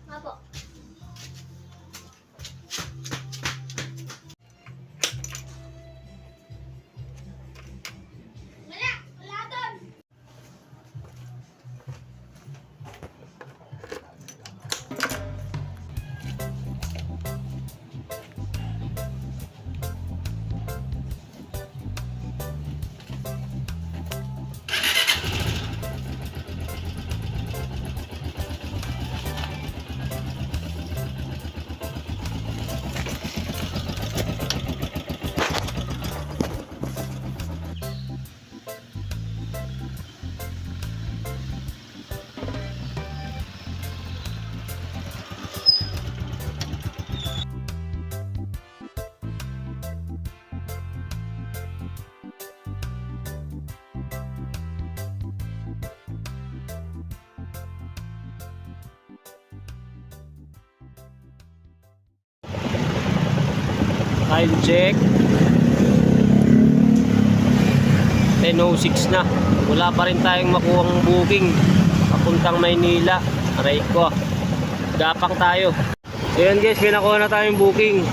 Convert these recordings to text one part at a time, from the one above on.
Apo. Wala doon. Time check 10:06 na. Wala pa rin tayong makuhang booking papuntang Maynila. Aray ko, gapang tayo. So yan guys, may nakuha na tayong booking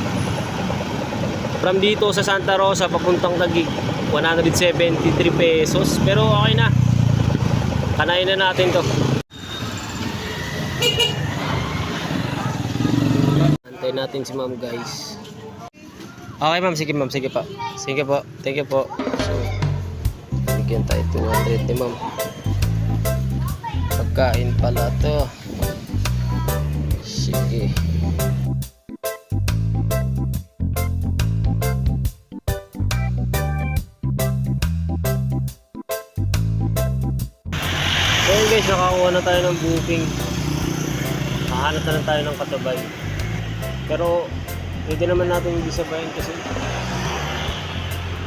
from dito sa Santa Rosa papuntang Taguig, 173 pesos. Pero okay na, kanayin na natin to. Antayin natin si ma'am guys. Okay ma'am, sige ma'am, sige pa. Sige po, thank you po. So, bigyan tayo 200 ni ma'am. Pagkain pala to. Sige. So guys, nakakuha na tayo ng booking. Hahanap na lang tayo ng katabay. Pero pwede naman natin hindi sabayan kasi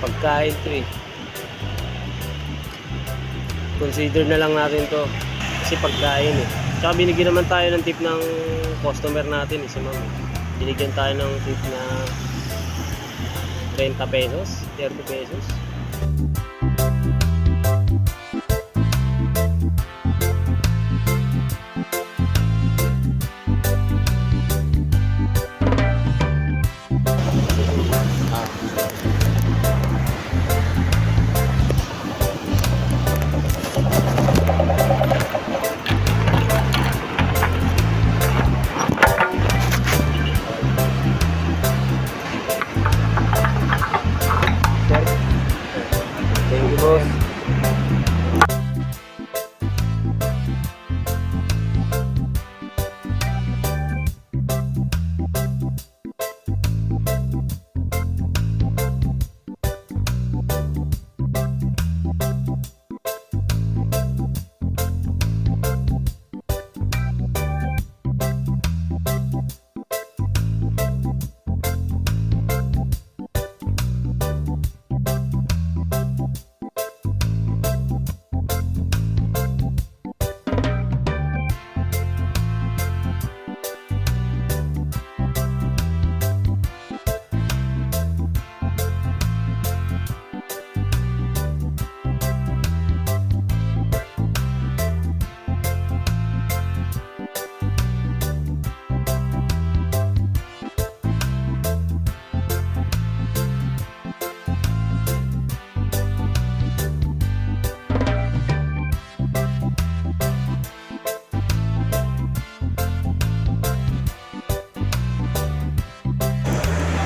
pagkain to eh. Consider na lang natin to kasi pagkain eh. Tsaka binigyan naman tayo ng tip ng customer natin eh, si ma'am. Binigyan tayo ng tip na 30 pesos, 30 pesos. Thank you, boss.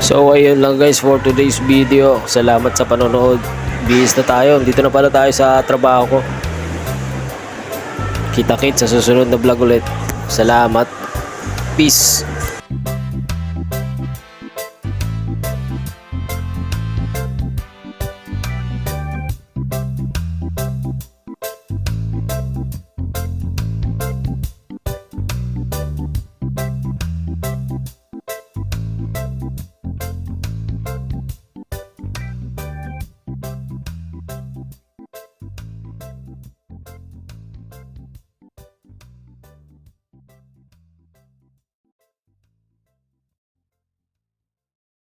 So ayun lang guys for today's video. Salamat sa panonood. Bihis na tayo. Dito na pala tayo sa trabaho ko. Kita-kits sa susunod na vlog ulit. Salamat. Peace.